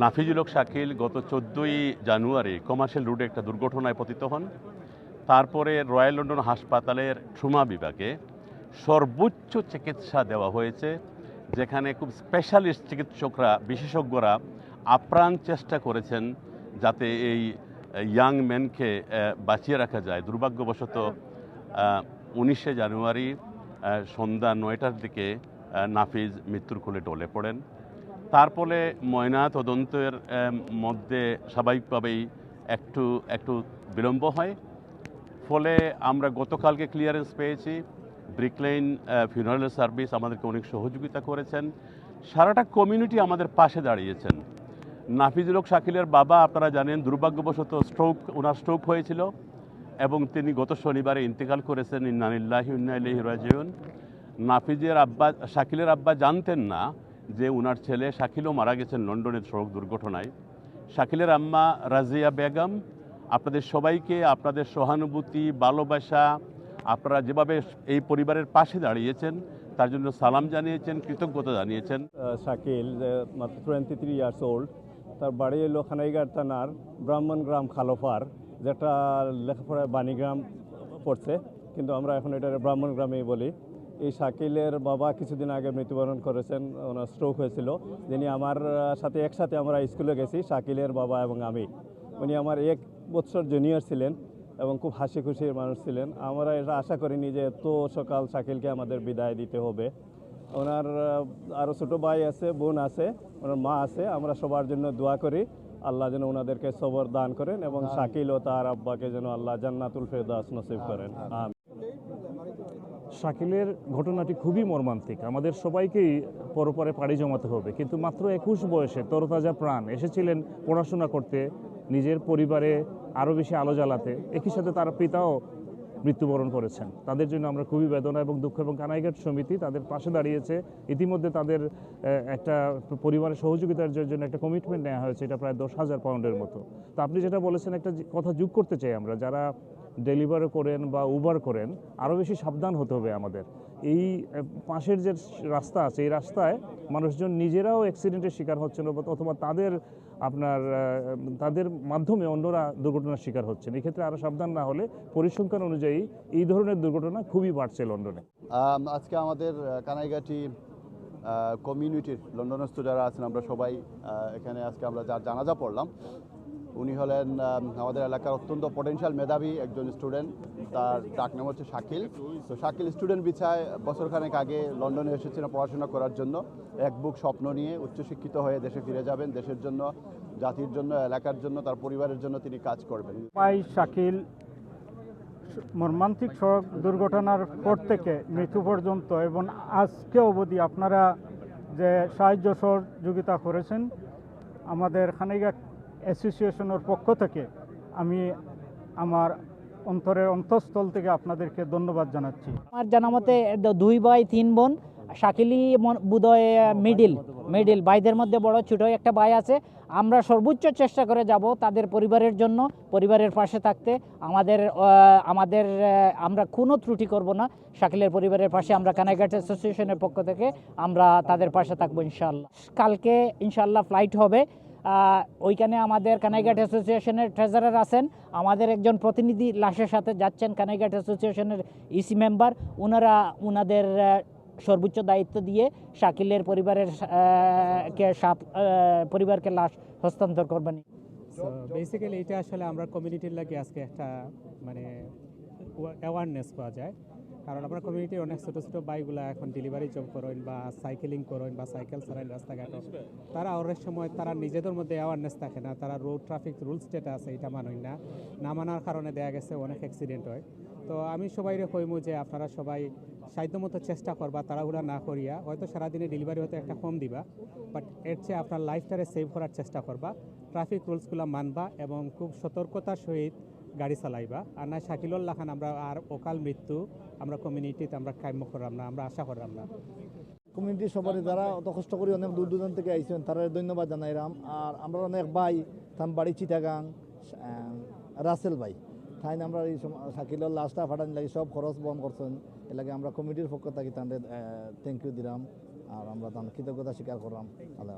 নাফিজুল হক শাকিল গত 14ই জানুয়ারি কমার্শিয়াল রোডে একটা দুর্ঘটনায় পতিত হন। তারপরে রয়্যাল লন্ডন হাসপাতালের ট্রমা বিভাগে সর্বোচ্চ চিকিৎসা দেওয়া হয়েছে, যেখানে খুব স্পেশালিস্ট চিকিৎসকরা, বিশেষজ্ঞরা আপ্রাণ চেষ্টা করেছেন যাতে এই ইয়াং ম্যানকে বাঁচিয়ে রাখা যায়। দুর্ভাগ্যবশত 19শে জানুয়ারি সন্ধ্যা 9টার দিকে নাফিজ মৃত্যুর কোলে ঢলে পড়েন। তারপরে ময়না তদন্তের মধ্যে স্বাভাবিকভাবেই একটু বিলম্ব হয়, ফলে আমরা গতকালকে ক্লিয়ারেন্স পেয়েছি। ব্রিকলেইন ফিউনারাল সার্ভিস আমাদেরকে অনেক সহযোগিতা করেছেন, সারাটা কমিউনিটি আমাদের পাশে দাঁড়িয়েছেন। নাফিজুল হক শাকিলের বাবা, আপনারা জানেন, দুর্ভাগ্যবশত ওনার স্ট্রোক হয়েছিল এবং তিনি গত শনিবারে ইন্তেকাল করেছেন। ইন্না লিল্লাহি ওয়া ইন্না ইলাইহি রাজিউন। শাকিলের আব্বা জানতেন না যে ওনার ছেলে শাকিলও মারা গেছেন লন্ডনের সড়ক দুর্ঘটনায়। শাকিলের আম্মা রাজিয়া বেগম, আপনাদের সবাইকে আপনাদের সহানুভূতি, ভালোবাসা, আপনারা যেভাবে এই পরিবারের পাশে দাঁড়িয়েছেন তার জন্য সালাম জানিয়েছেন, কৃতজ্ঞতা জানিয়েছেন। শাকিল মাত্র 23 ইয়ার্স ওল্ড, তার বাড়ি এলো খানাইঘাট থানার ব্রাহ্মণগ্রাম খালোফার, যেটা লেখাপড়ায় বাণীগ্রাম পড়ছে, কিন্তু আমরা এখন এটা ব্রাহ্মণগ্রামেই বলি। এই শাকিলের বাবা কিছুদিন আগে মৃত্যুবরণ করেছেন, ওনার স্ট্রোক হয়েছিল। যিনি আমার সাথে একসাথে আমরা স্কুলে গেছি, শাকিলের বাবা এবং আমি। উনি আমার 1 বছর জুনিয়র ছিলেন এবং খুব হাসি খুশির মানুষ ছিলেন। আমরা এটা আশা করিনি যে এত সকাল শাকিলকে আমাদের বিদায় দিতে হবে। ওনার আরও ছোটো ভাই আছে, বোন আছে, ওনার মা আছে। আমরা সবার জন্য দোয়া করি আল্লাহ যেন ওনাদেরকে সবর দান করেন এবং শাকিল ও তার আব্বাকে যেন আল্লাহ জান্নাতুল ফেরদাউস নসিব করেন। শাকিলের ঘটনাটি খুবই মর্মান্তিক, আমাদের সবাইকেই পরপরে পাড়ি জমাতে হবে। কিন্তু মাত্র 21 বয়সে তরতাজা প্রাণ এসেছিলেন পড়াশোনা করতে, নিজের পরিবারে আরও বেশি আলো জ্বালাতে। একই সাথে তার পিতাও মৃত্যুবরণ করেছেন। তাদের জন্য আমরা খুবই বেদনা এবং দুঃখ, এবং কানাইঘাট সমিতি তাদের পাশে দাঁড়িয়েছে। ইতিমধ্যে তাদের একটা পরিবারের সহযোগিতার জন্য একটা কমিটমেন্ট নেওয়া হয়েছে, এটা প্রায় 10,000 পাউন্ডের মতো। তো আপনি যেটা বলেছেন, একটা কথা যোগ করতে চাই, আমরা যারা ডেলিভারি করেন বা উবার করেন আরও বেশি সাবধান হতে হবে আমাদের। এই পাশের যে রাস্তা আছে, এই রাস্তায় মানুষজন নিজেরাও অ্যাক্সিডেন্টের শিকার হচ্ছেন অথবা তাদের মাধ্যমে অন্যরা দুর্ঘটনার শিকার হচ্ছেন। এক্ষেত্রে আরও সাবধান না হলে পরিসংখ্যান অনুযায়ী এই ধরনের দুর্ঘটনা খুবই বাড়ছে লন্ডনে। আজকে আমাদের কানাইঘাটি কমিউনিটির লন্ডনস্থ যারা আছেন, আমরা সবাই এখানে আজকে আমরা যার জানাজা পড়লাম। উনি হলেন আমাদের এলাকার অত্যন্ত পটেনশিয়াল মেধাবী একজন স্টুডেন্ট। তার ডাক নাম হচ্ছে শাকিল। তো শাকিল স্টুডেন্ট বিছায় বছরখানেক আগে লন্ডনে এসেছিলেন পড়াশোনা করার জন্য। এক বুক স্বপ্ন নিয়ে উচ্চশিক্ষিত হয়ে দেশে ফিরে যাবেন, দেশের জন্য, জাতির জন্য, এলাকার জন্য, তার পরিবারের জন্য তিনি কাজ করবেন। শাকিল মর্মান্তিক সড়ক দুর্ঘটনার পর থেকে মৃত্যু পর্যন্ত এবং আজকে অবধি আপনারা যে সাহায্য সহযোগিতা করেছেন, আমাদের খানাইঘাট অ্যাসোসিয়েশনের পক্ষ থেকে আমি আমার অন্তরের অন্তঃস্থল থেকে আপনাদেরকে ধন্যবাদ জানাচ্ছি। আমার জানা মতে 2 ভাই 3 বোন। শাকিলি বোধহয় মিডিল ভাইদের মধ্যে বড়, ছোট একটা ভাই আছে। আমরা সর্বোচ্চ চেষ্টা করে যাব তাদের পরিবারের জন্য, পরিবারের পাশে থাকতে। আমরা কোনো ত্রুটি করব না। শাকিলের পরিবারের পাশে আমরা কানাইঘাট অ্যাসোসিয়েশনের পক্ষ থেকে আমরা তাদের পাশে থাকবো ইনশাআল্লাহ। কালকে ইনশাআল্লাহ ফ্লাইট হবে। ওইখানে আমাদের কানাইঘাট অ্যাসোসিয়েশনের ট্রেজারার আছেন, আমাদের একজন প্রতিনিধি লাশের সাথে যাচ্ছেন, কানাইঘাট অ্যাসোসিয়েশনের ইসি মেম্বার। ওনাদের সর্বোচ্চ দায়িত্ব দিয়ে শাকিলের পরিবারকে লাশ হস্তান্তর করবেন। বেসিক্যালি এটা আসলে আমরা কমিউনিটির লাগে আজকে একটা অ্যাওয়ারনেস পাওয়া যায়। কারণ আমরা কমিউনিটির অনেক ছোটো ছোটো বাইকগুলো এখন ডেলিভারি জব করেন বা সাইকেলিং করেন বা সাইকেল চালান রাস্তাঘাট, তারা অনেক সময় তারা নিজেদের মধ্যে অ্যাওয়ারনেস থাকে না, তারা রোড ট্রাফিক রুলস যেটা আছে এটা মানেন না মানার কারণে দেখা গেছে অনেক অ্যাক্সিডেন্ট হয়। তো আমি সবাইরে কইমু যে আপনারা সবাই সাধ্যমতো চেষ্টা করবা, তাড়াহুড়া না করিয়া। হয়তো সারাদিনে ডেলিভারি হয়তো একটা কম দিবা, বাট এর চেয়ে আপনার লাইফটারে সেভ করার চেষ্টা করবা, ট্রাফিক রুলসগুলো মানবা এবং খুব সতর্কতার সহিত গাড়ি চালাইবা। আর না শাকিলুল লাখান আমরা আর অকাল মৃত্যু আমরা কমিউনিটিতে আমরা কাম্য করলাম না, আমরা আশা করলাম না। কমিউনিটির সবাই যারা অত কষ্ট করে অনেক দূর দূরান্ত থেকে আইসেন, তারা ধন্যবাদ জানাইলাম। আর আমরা অনেক ভাই, তার বাড়ি চিটাগাং, রাসেল ভাই, তাই আমরা এই শাকিলের লাশটা ফাটান লাগে সব খরচ বহন করছেন। এর লাগে আমরা কমিটির পক্ষ থেকে তাদের থ্যাংক ইউ দিলাম আর আমরা তাদের কৃতজ্ঞতা স্বীকার করলাম। আল্লাহ।